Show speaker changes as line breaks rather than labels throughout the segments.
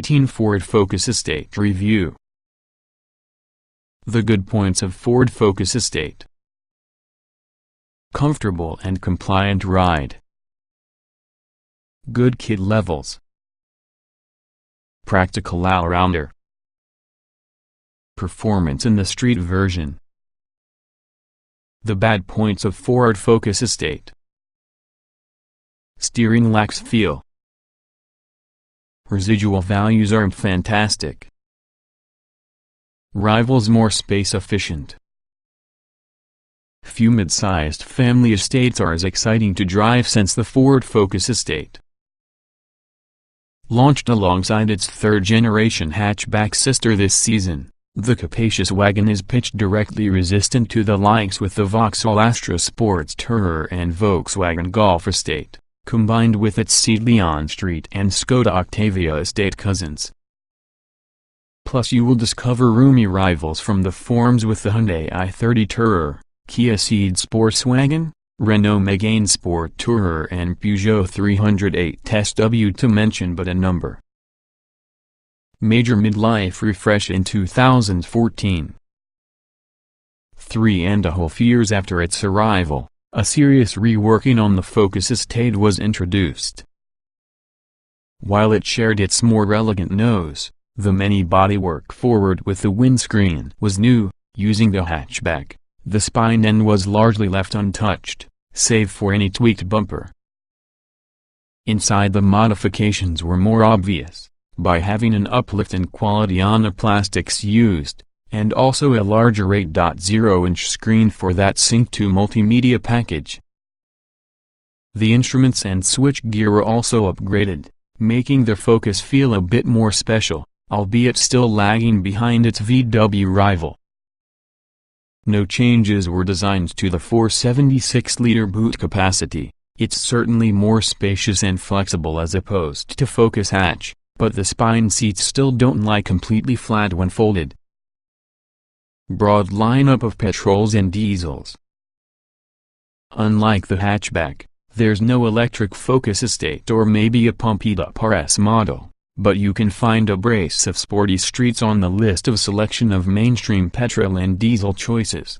2018 Ford Focus Estate Review. The good points of Ford Focus Estate: comfortable and compliant ride, good kid levels, practical all-rounder, performance in the street version. The bad points of Ford Focus Estate: steering lacks feel, residual values aren't fantastic, rivals more space efficient. Few mid-sized family estates are as exciting to drive since the Ford Focus Estate. Launched alongside its third-generation hatchback sister this season, the capacious wagon is pitch directly resistant to the likes with the Vauxhall Astra Sports Tourer and Volkswagen Golf Estate, combined with its Seatley on-street and Skoda Octavia estate cousins. Plus you will discover roomy rivals from the forms with the Hyundai i30 Tourer, Kia Ceed Sportswagen, Renault Megane Sport Tourer and Peugeot 308 SW, to mention but a number. Major midlife refresh in 2014. 3.5 years after its arrival, a serious reworking on the Focus Estate was introduced. While it shared its more elegant nose, the many bodywork forward with the windscreen was new, using the hatchback. The spine end was largely left untouched, save for any tweaked bumper. Inside, the modifications were more obvious, by having an uplift in quality on the plastics used, and also a larger 8.0-inch screen for that Sync 2 multimedia package. The instruments and switchgear were also upgraded, making the Focus feel a bit more special, albeit still lagging behind its VW rival. No changes were designed to the 476-liter boot capacity. It's certainly more spacious and flexible as opposed to Focus hatch, but the spine seats still don't lie completely flat when folded. Broad lineup of petrols and diesels. Unlike the hatchback, there's no electric Focus Estate or maybe a pumped-up RS model, but you can find a brace of sporty streets on the list of selection of mainstream petrol and diesel choices.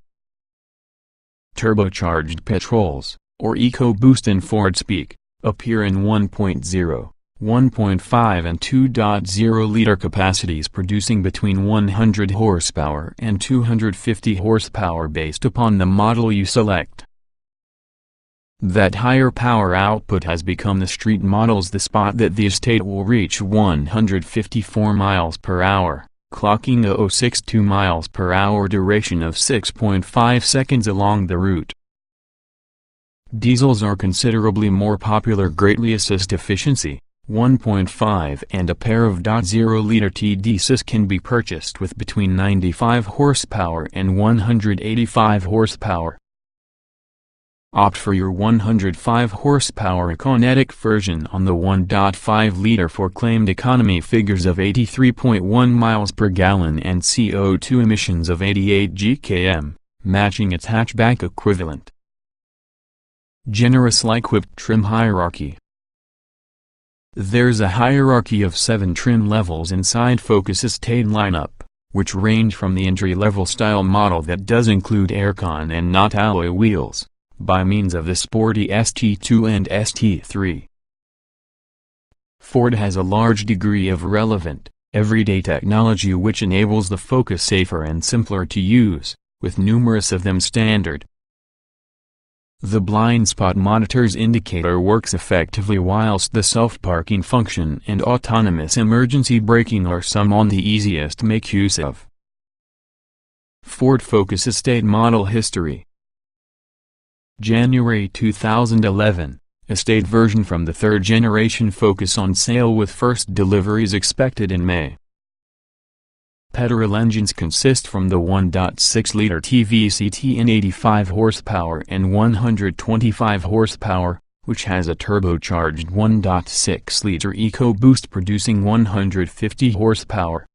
Turbocharged petrols, or EcoBoost in Ford speak, appear in 1.0, 1.5 and 2.0-liter capacities, producing between 100 horsepower and 250 horsepower based upon the model you select. That higher power output has become the street model's the spot that the estate will reach 154 miles per hour, clocking a 0.62 miles per hour duration of 6.5 seconds along the route. Diesels are considerably more popular, greatly assist efficiency. 1.5 and a pair of .0-liter TDCs can be purchased with between 95 horsepower and 185 horsepower. Opt for your 105 horsepower Economic version on the 1.5-liter for claimed economy figures of 83.1 miles per gallon and CO2 emissions of 88 gkm, matching its hatchback equivalent. Generously equipped trim hierarchy. There's a hierarchy of 7 trim levels inside Focus Estate lineup, which range from the entry-level style model that does include aircon and not alloy wheels, by means of the sporty ST2 and ST3. Ford has a large degree of relevant, everyday technology which enables the Focus safer and simpler to use, with numerous of them standard. The blind spot monitor's indicator works effectively, whilst the self-parking function and autonomous emergency braking are some on the easiest to make use of. Ford Focus Estate model history. January 2011, Estate version from the third-generation Focus on sale with first deliveries expected in May. Petrol engines consist from the 1.6-liter TVCT in 85 horsepower and 125 horsepower, which has a turbocharged 1.6-liter EcoBoost producing 150 horsepower.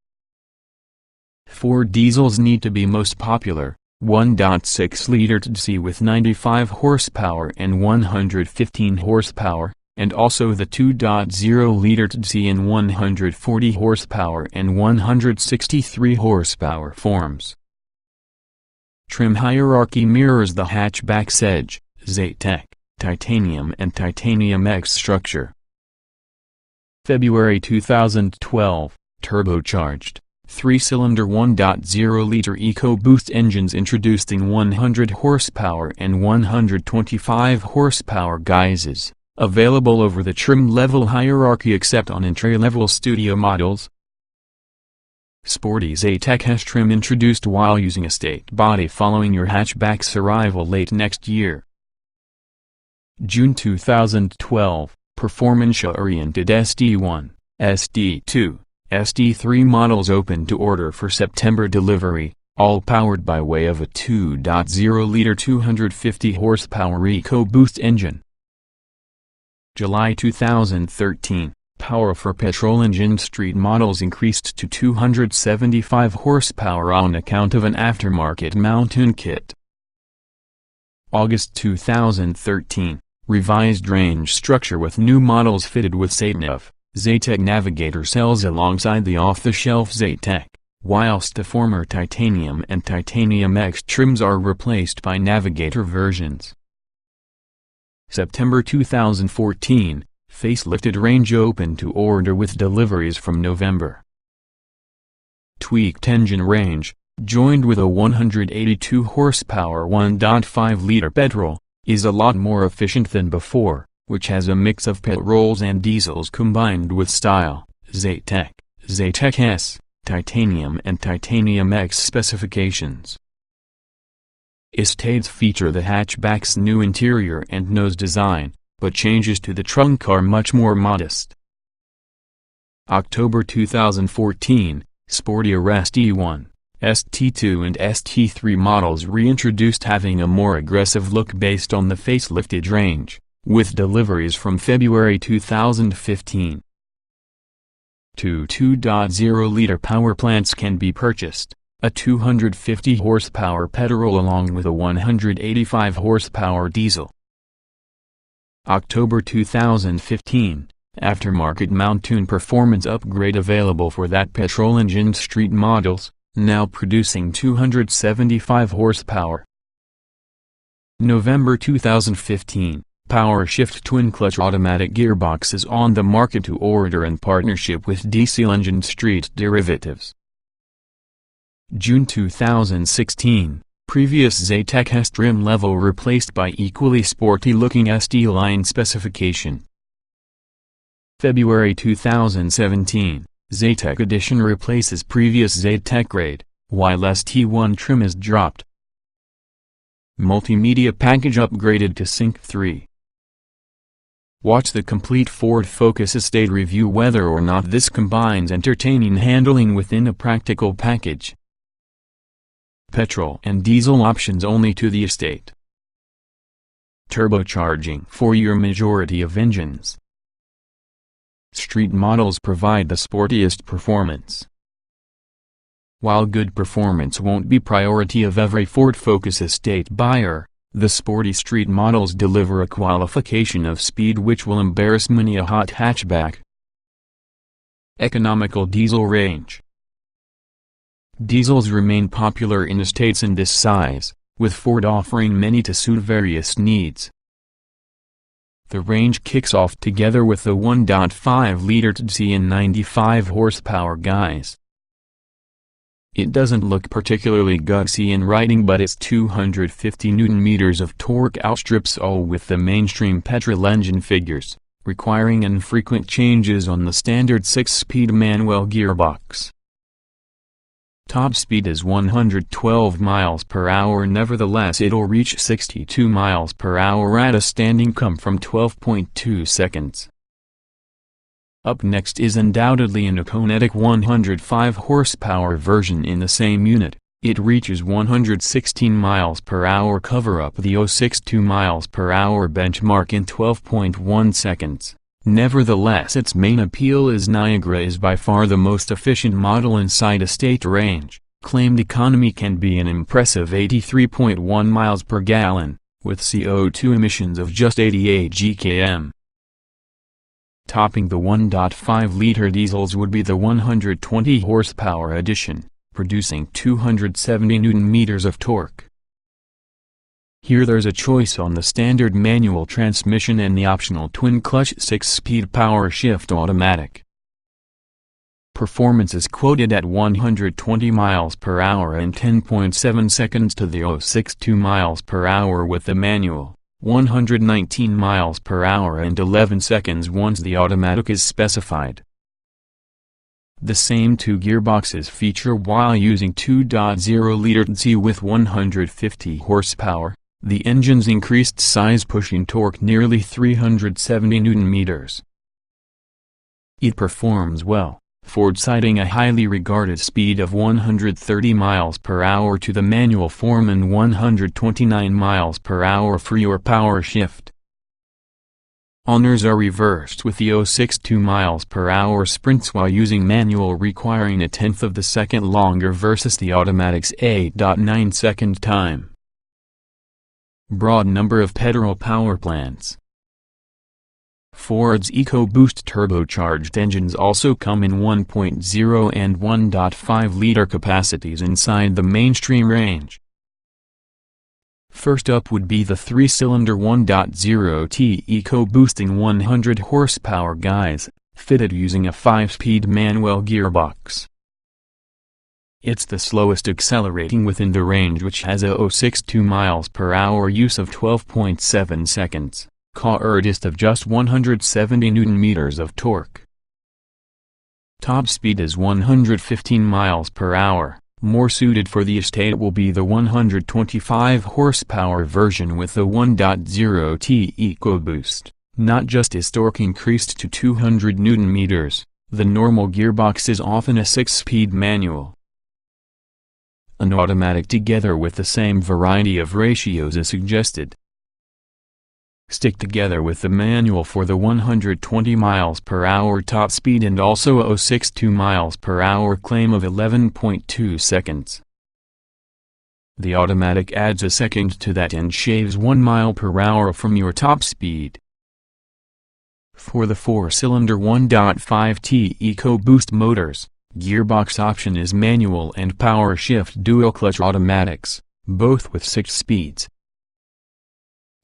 Ford diesels need to be most popular, 1.6-liter TDC with 95 horsepower and 115 horsepower, and also the 2.0-liter TDI in 140 horsepower and 163 horsepower forms. Trim hierarchy mirrors the hatchback's edge, Zetec, titanium and titanium X structure. February 2012, turbocharged, 3-cylinder 1.0-liter EcoBoost engines introduced in 100 horsepower and 125 horsepower guises, available over the trim level hierarchy except on entry-level studio models. Sporty Zetec has trim introduced while using estate body following your hatchback's arrival late next year. June 2012, performance-oriented SD1, SD2, SD3 models open to order for September delivery, all powered by way of a 2.0-liter 250 horsepower EcoBoost engine. July 2013, power for Petrol Engine street models increased to 275 horsepower on account of an aftermarket mounting kit. August 2013, revised range structure with new models fitted with SATNAV, Zetec Navigator cells alongside the off-the-shelf Zetec, whilst the former titanium and titanium X trims are replaced by Navigator versions. September 2014, facelifted range open to order with deliveries from November. Tweaked engine range, joined with a 182 horsepower 1.5-liter petrol, is a lot more efficient than before, which has a mix of petrols and diesels combined with style, Zetec, Zetec S, titanium and titanium X specifications. Estates feature the hatchback's new interior and nose design, but changes to the trunk are much more modest. October 2014, sportier ST1, ST2 and ST3 models reintroduced having a more aggressive look based on the facelifted range, with deliveries from February 2015. Two 2.0-liter power plants can be purchased, a 250 horsepower petrol along with a 185 horsepower diesel. October 2015, aftermarket Mountoon performance upgrade available for that Petrol Engine street models, now producing 275 horsepower. November 2015, Power Shift twin-clutch automatic gearbox is on the market to order in partnership with diesel engine street derivatives. June 2016, previous Zetec S trim level replaced by equally sporty-looking SD line specification. February 2017, Zetec Edition replaces previous Zetec grade, while ST1 trim is dropped. Multimedia package upgraded to Sync 3. Watch the complete Ford Focus Estate review whether or not this combines entertaining handling within a practical package. Petrol and diesel options only to the Estate. Turbocharging for your majority of engines. Street models provide the sportiest performance. While good performance won't be priority of every Ford Focus Estate buyer, the sporty street models deliver a qualification of speed which will embarrass many a hot hatchback. Economical diesel range. Diesels remain popular in estates in this size, with Ford offering many to suit various needs. The range kicks off together with the 1.5-liter TDI and 95 horsepower guise. It doesn't look particularly gutsy in riding, but its 250 Nm of torque outstrips all with the mainstream petrol engine figures, requiring infrequent changes on the standard 6-speed manual gearbox. Top speed is 112 miles per hour. Nevertheless, it'll reach 62 miles per hour at a standing come from 12.2 seconds. Up next is undoubtedly an Economical 105 horsepower version in the same unit. It reaches 116 miles per hour, cover up the 062 miles per hour benchmark in 12.1 seconds. Nevertheless, its main appeal is Niagara is by far the most efficient model inside estate range. Claimed economy can be an impressive 83.1 miles per gallon, with CO2 emissions of just 88 gkm. Topping the 1.5-liter diesels would be the 120 horsepower edition, producing 270 Nm of torque. Here there's a choice on the standard manual transmission and the optional twin-clutch 6-speed power shift automatic. Performance is quoted at 120 miles per hour and 10.7 seconds to the 062 miles per hour with the manual, 119 miles per hour and 11 seconds once the automatic is specified. The same two gearboxes feature while using 2.0-liter DC with 150 horsepower, the engine's increased size pushing torque nearly 370 Nm. It performs well, Ford citing a highly regarded speed of 130 miles per hour to the manual form and 129 miles per hour for your power shift. Honors are reversed with the 062 miles per hour sprints while using manual requiring a tenth of the second longer versus the automatic's 8.9 second time. Broad number of petrol power plants. Ford's EcoBoost turbocharged engines also come in 1.0 and 1.5-liter capacities inside the mainstream range. First up would be the 3-cylinder 1.0T EcoBoosting 100 horsepower guys, fitted using a 5-speed manual gearbox. It's the slowest accelerating within the range, which has a 062 miles per hour use of 12.7 seconds, quickest of just 170 Nm of torque. Top speed is 115 miles per hour. More suited for the estate will be the 125 horsepower version with the 1.0T EcoBoost. Not just is torque increased to 200 Nm, the normal gearbox is often a 6-speed manual. An automatic together with the same variety of ratios is suggested. Stick together with the manual for the 120 miles per hour top speed and also a 062 miles per hour claim of 11.2 seconds. The automatic adds a second to that and shaves 1 mile per hour from your top speed. For the 4-cylinder 1.5T EcoBoost motors, gearbox option is manual and power shift dual clutch automatics, both with 6 speeds.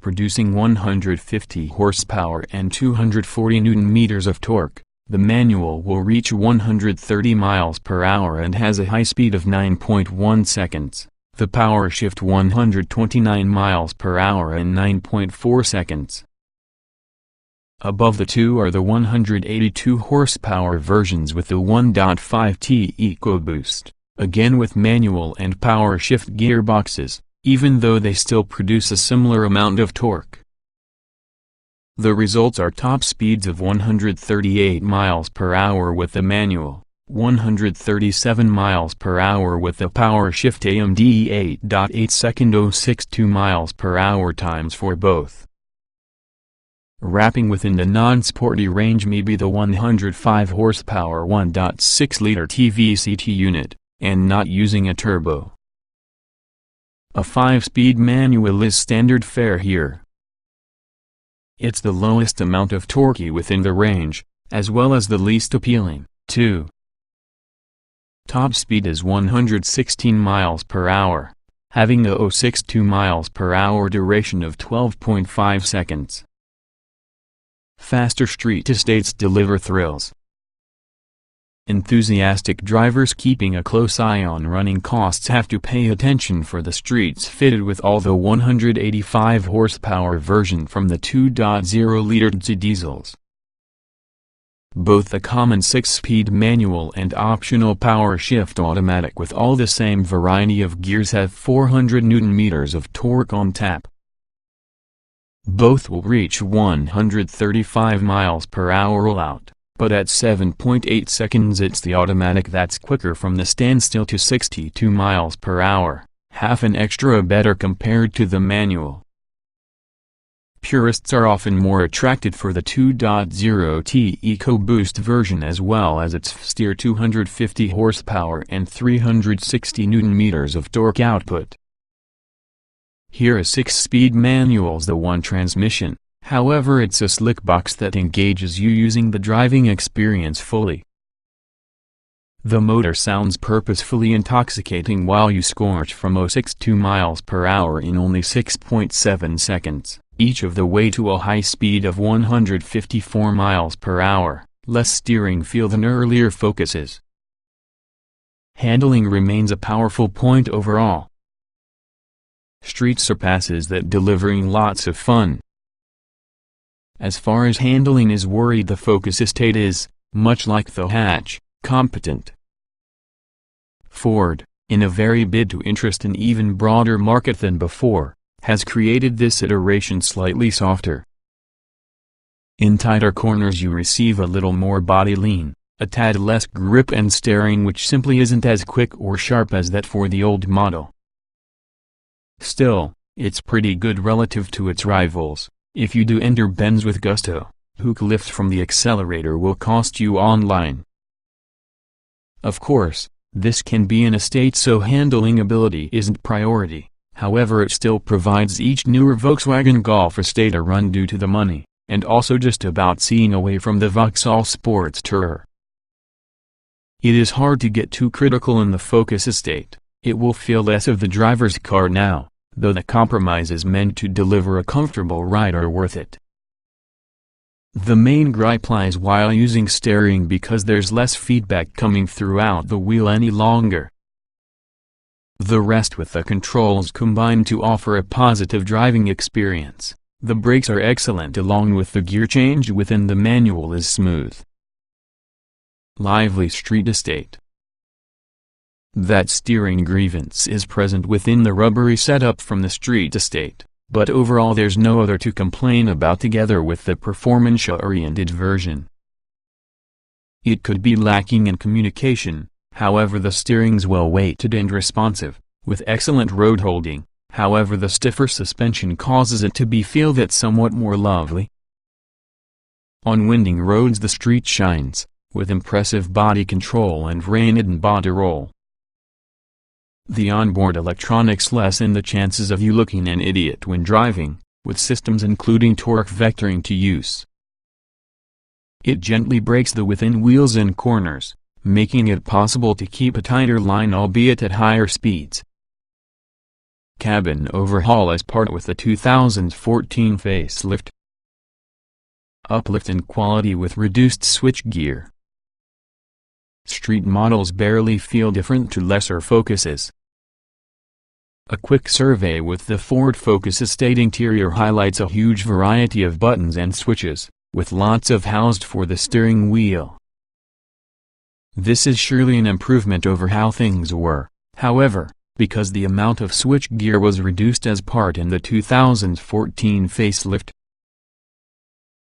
Producing 150 horsepower and 240 Nm of torque, the manual will reach 130 miles per hour and has a high speed of 9.1 seconds, the power shift 129 miles per hour and 9.4 seconds. Above the two are the 182 horsepower versions with the 1.5T EcoBoost, again with manual and power shift gearboxes, even though they still produce a similar amount of torque. The results are top speeds of 138 miles per hour with the manual, 137 miles per hour with the power shift AMD 8.8 second 062 miles per hour times for both. Wrapping within the non-sporty range may be the 105 horsepower 1.6-liter TVCT unit, and not using a turbo. A 5-speed manual is standard fare here. It's the lowest amount of torque within the range, as well as the least appealing, too. Top speed is 116 miles per hour, having a 062 miles per hour duration of 12.5 seconds. Faster street estates deliver thrills. Enthusiastic drivers keeping a close eye on running costs have to pay attention for the streets fitted with all the 185 horsepower version from the 2.0-liter diesels. Both the common 6-speed manual and optional power shift automatic with all the same variety of gears have 400 Nm of torque on tap. Both will reach 135 miles per hour all out, but at 7.8 seconds it's the automatic that's quicker from the standstill to 62 miles per hour, half an extra better compared to the manual. Purists are often more attracted for the 2.0T EcoBoost version as well as its steer 250 horsepower and 360 Nm of torque output. Here a 6-speed manual's the one transmission, However, it's a slick box that engages you using the driving experience fully. The motor sounds purposefully intoxicating while you scorch from 062 miles per hour in only 6.7 seconds, each of the way to a high speed of 154 miles per hour, less steering feel than earlier Focuses. Handling remains a powerful point overall. Street surpasses that, delivering lots of fun. As far as handling is worried, the Focus Estate is, much like the hatch, competent. Ford, in a very bid to interest an even broader market than before, has created this iteration slightly softer. In tighter corners you receive a little more body lean, a tad less grip and steering, which simply isn't as quick or sharp as that for the old model. Still, it's pretty good relative to its rivals. If you do enter bends with gusto, hook lift from the accelerator will cost you online. Of course, this can be an estate so handling ability isn't priority, however it still provides each newer Volkswagen Golf estate a run due to the money, and also just about seeing away from the Vauxhall Sports Tourer. It is hard to get too critical in the Focus estate. It will feel less of the driver's car now, though the compromise is meant to deliver a comfortable ride or worth it. The main gripe lies while using steering, because there's less feedback coming throughout the wheel any longer. The rest with the controls combined to offer a positive driving experience. The brakes are excellent, along with the gear change within the manual is smooth. Lively street estate. That steering grievance is present within the rubbery setup from the street estate, but overall there's no other to complain about together with the performance-oriented version. It could be lacking in communication, however the steering's well-weighted and responsive, with excellent road holding, however the stiffer suspension causes it to feel that somewhat more lovely. On winding roads the street shines, with impressive body control and rain-hidden body roll. The onboard electronics lessen the chances of you looking an idiot when driving, with systems including torque vectoring to use. It gently brakes the within wheels in corners, making it possible to keep a tighter line albeit at higher speeds. Cabin overhaul as part with the 2014 facelift. Uplift in quality with reduced switchgear. Street models barely feel different to lesser Focuses. A quick survey with the Ford Focus Estate interior highlights a huge variety of buttons and switches, with lots of housed for the steering wheel. This is surely an improvement over how things were, however, because the amount of switchgear was reduced as part in the 2014 facelift.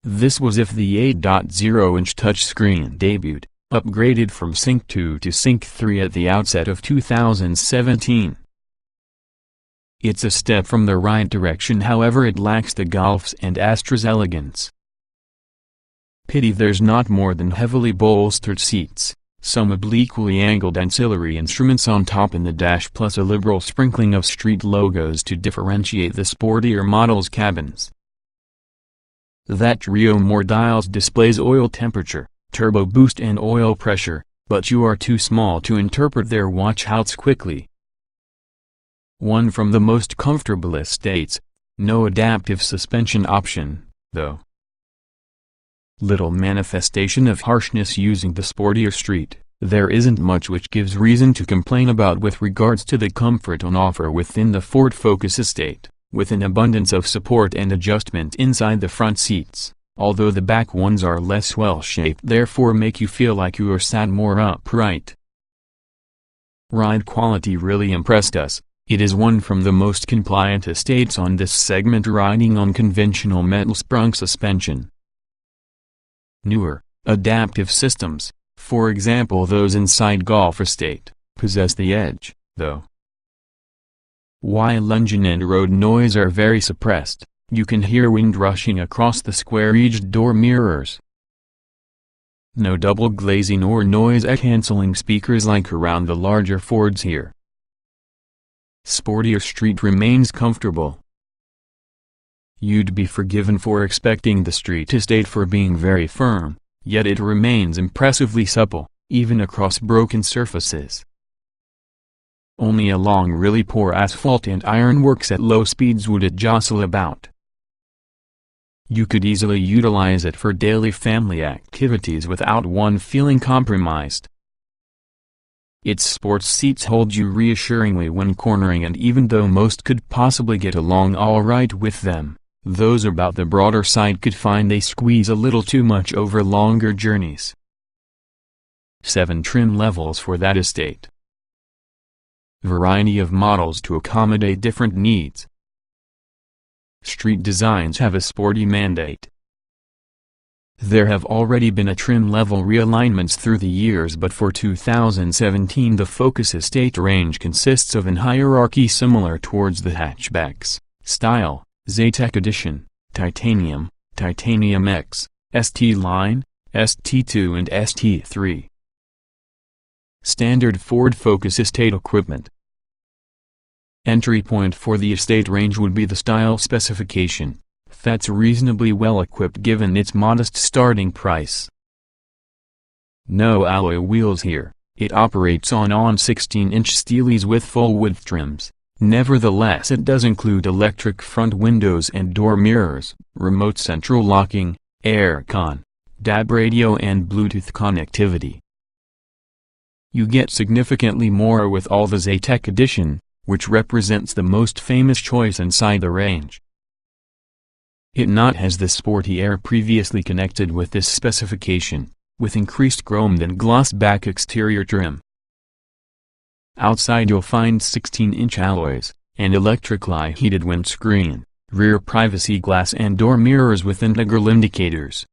This was if the 8.0-inch touchscreen debuted, upgraded from Sync 2 to Sync 3 at the outset of 2017. It's a step from the right direction, however it lacks the Golf's and Astra's elegance. Pity there's not more than heavily bolstered seats, some obliquely angled ancillary instruments on top in the dash, plus a liberal sprinkling of street logos to differentiate the sportier model's cabins. That trio more dials displays oil temperature, turbo boost and oil pressure, but you are too small to interpret their watchouts quickly. One from the most comfortable estates, no adaptive suspension option, though. Little manifestation of harshness using the sportier street. There isn't much which gives reason to complain about with regards to the comfort on offer within the Ford Focus estate, with an abundance of support and adjustment inside the front seats, although the back ones are less well-shaped, therefore make you feel like you are sat more upright. Ride quality really impressed us. It is one from the most compliant estates on this segment, riding on conventional metal sprung suspension. Newer, adaptive systems, for example those inside Golf estate, possess the edge, though. While engine and road noise are very suppressed, you can hear wind rushing across the square-edged door mirrors. No double glazing or noise-canceling speakers like around the larger Fords here. Sportier street remains comfortable. You'd be forgiven for expecting the street estate for being very firm, yet it remains impressively supple, even across broken surfaces. Only along really poor asphalt and ironworks at low speeds would it jostle about. You could easily utilize it for daily family activities without one feeling compromised. Its sports seats hold you reassuringly when cornering, and even though most could possibly get along all right with them, those about the broader side could find they squeeze a little too much over longer journeys. 7 trim levels for that estate. Variety of models to accommodate different needs. Street designs have a sporty mandate. There have already been trim level realignments through the years, but for 2017 the Focus Estate range consists of an hierarchy similar towards the hatchbacks: Style, Zetec Edition, Titanium, Titanium X, ST Line, ST2 and ST3. Standard Ford Focus Estate equipment. Entry point for the estate range would be the style specification. That's reasonably well equipped given its modest starting price. No alloy wheels here. It operates on 16-inch steelies with full-width trims. Nevertheless, it does include electric front windows and door mirrors, remote central locking, aircon, DAB radio and Bluetooth connectivity. You get significantly more with all the Zetec Edition, which represents the most famous choice inside the range. It not has the sporty air previously connected with this specification, with increased chromed and gloss back exterior trim. Outside you'll find 16-inch alloys, an electrically heated windscreen, rear privacy glass and door mirrors with integral indicators.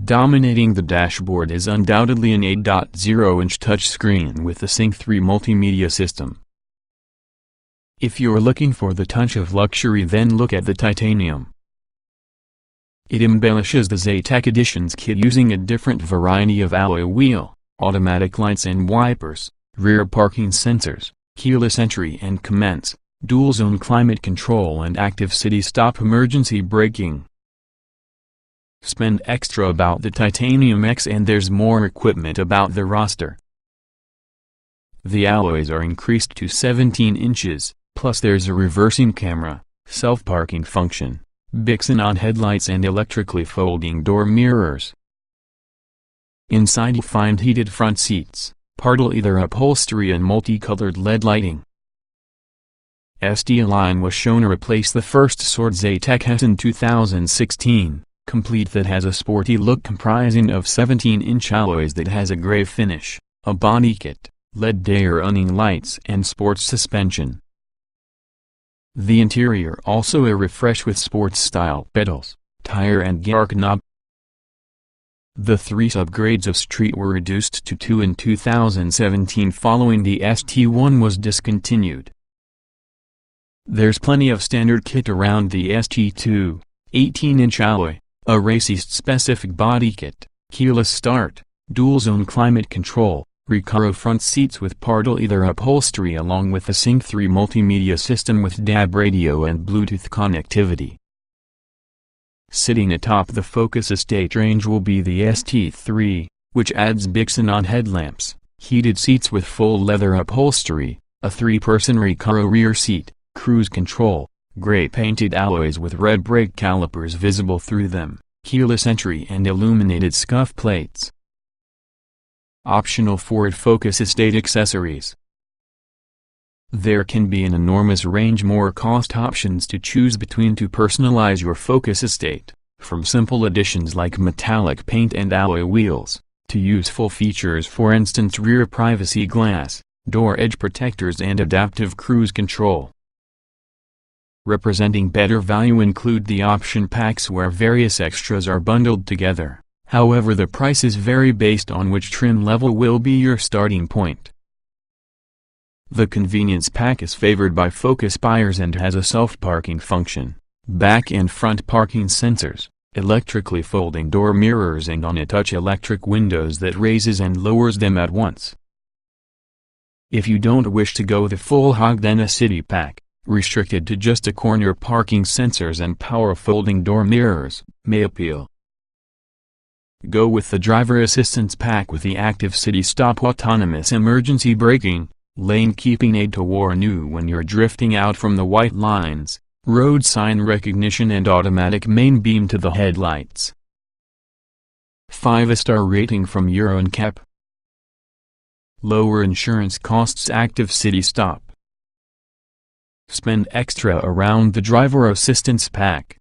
Dominating the dashboard is undoubtedly an 8.0-inch touchscreen with the Sync 3 multimedia system. If you're looking for the touch of luxury, then look at the Titanium. It embellishes the Zetec Edition's kit using a different variety of alloy wheel, automatic lights and wipers, rear parking sensors, keyless entry and commence, dual-zone climate control and active city stop emergency braking. Spend extra about the Titanium X and there's more equipment about the roster. The alloys are increased to 17 inches. Plus there's a reversing camera, self-parking function, Bixenon headlights and electrically folding door mirrors. Inside you'll find heated front seats, partial leather upholstery and multicolored LED lighting. ST Line was shown to replace the first sort Zetec S in 2016, complete, that has a sporty look comprising of 17-inch alloys that has a gray finish, a body kit, LED day running lights and sports suspension. The interior also a refresh with sports-style pedals, tire and gear knob. The 3 subgrades of Street were reduced to 2 in 2017 following the ST1 was discontinued. There's plenty of standard kit around the ST2, 18-inch alloy, a racist-specific body kit, keyless start, dual-zone climate control, Recaro front seats with partial leather upholstery along with a Sync 3 multimedia system with DAB radio and Bluetooth connectivity. Sitting atop the Focus Estate range will be the ST3, which adds Bixenon headlamps, heated seats with full leather upholstery, a 3-person Recaro rear seat, cruise control, gray painted alloys with red brake calipers visible through them, keyless entry and illuminated scuff plates. Optional Ford Focus Estate accessories. There can be an enormous range more cost options to choose between to personalize your Focus Estate, from simple additions like metallic paint and alloy wheels, to useful features, for instance rear privacy glass, door edge protectors and adaptive cruise control. Representing better value include the option packs where various extras are bundled together. However, the prices vary based on which trim level will be your starting point. The convenience pack is favored by Focus buyers and has a self-parking function, back and front parking sensors, electrically folding door mirrors and on-a-touch electric windows that raises and lowers them at once. If you don't wish to go the full hog, then a city pack, restricted to just a corner parking sensors and power folding door mirrors, may appeal. Go with the driver assistance pack with the active city stop autonomous emergency braking, lane keeping aid to warn you when you're drifting out from the white lines, road sign recognition and automatic main beam to the headlights. 5-star rating from Euro NCAP. Lower insurance costs active city stop. Spend extra around the driver assistance pack.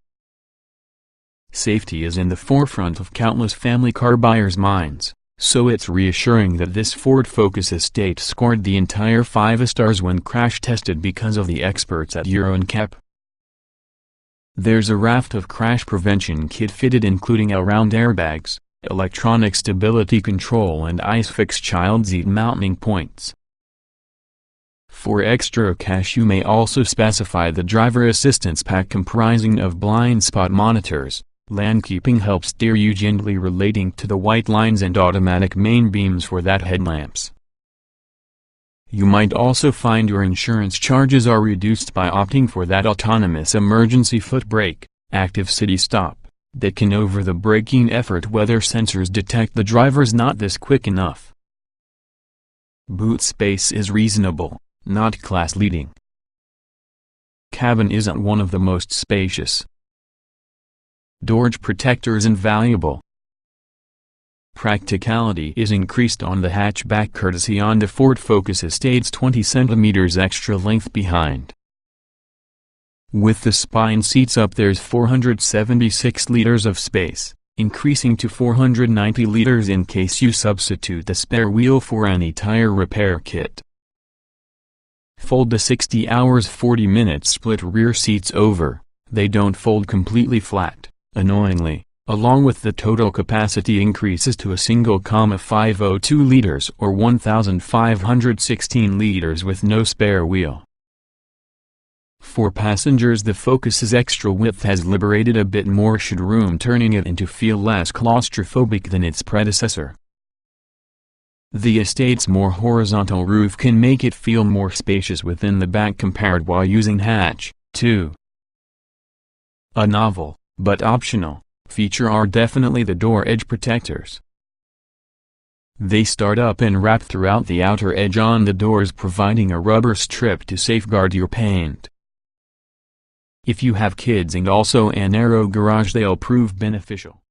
Safety is in the forefront of countless family car buyers' minds, so it's reassuring that this Ford Focus Estate scored the entire 5 stars when crash tested because of the experts at Euro NCAP. There's a raft of crash prevention kit fitted including all-round airbags, electronic stability control and ISOFIX child seat mounting points. For extra cash you may also specify the driver assistance pack comprising of blind spot monitors, lane keeping help steer you gently relating to the white lines and automatic main beams for that headlamps. You might also find your insurance charges are reduced by opting for that autonomous emergency foot brake, active city stop, that can over the braking effort weather sensors detect the driver's not this quick enough. Boot space is reasonable, not class-leading. Cabin isn't one of the most spacious. Door protector is invaluable. Practicality is increased on the hatchback courtesy on the Ford Focus Estate's 20 cm extra length behind. With the spine seats up there's 476 liters of space, increasing to 490 liters in case you substitute the spare wheel for any tire repair kit. Fold the 60 hours 40 minutes split rear seats over, they don't fold completely flat, annoyingly, along with the total capacity increases to a single 502 liters or 1,516 liters with no spare wheel. For passengers the Focus's extra width has liberated a bit more room turning it into feel less claustrophobic than its predecessor. The Estate's more horizontal roof can make it feel more spacious within the back compared while using hatch, too. A novel, but optional, feature are definitely the door edge protectors. They start up and wrap throughout the outer edge on the doors providing a rubber strip to safeguard your paint. If you have kids and also a narrow garage they'll prove beneficial.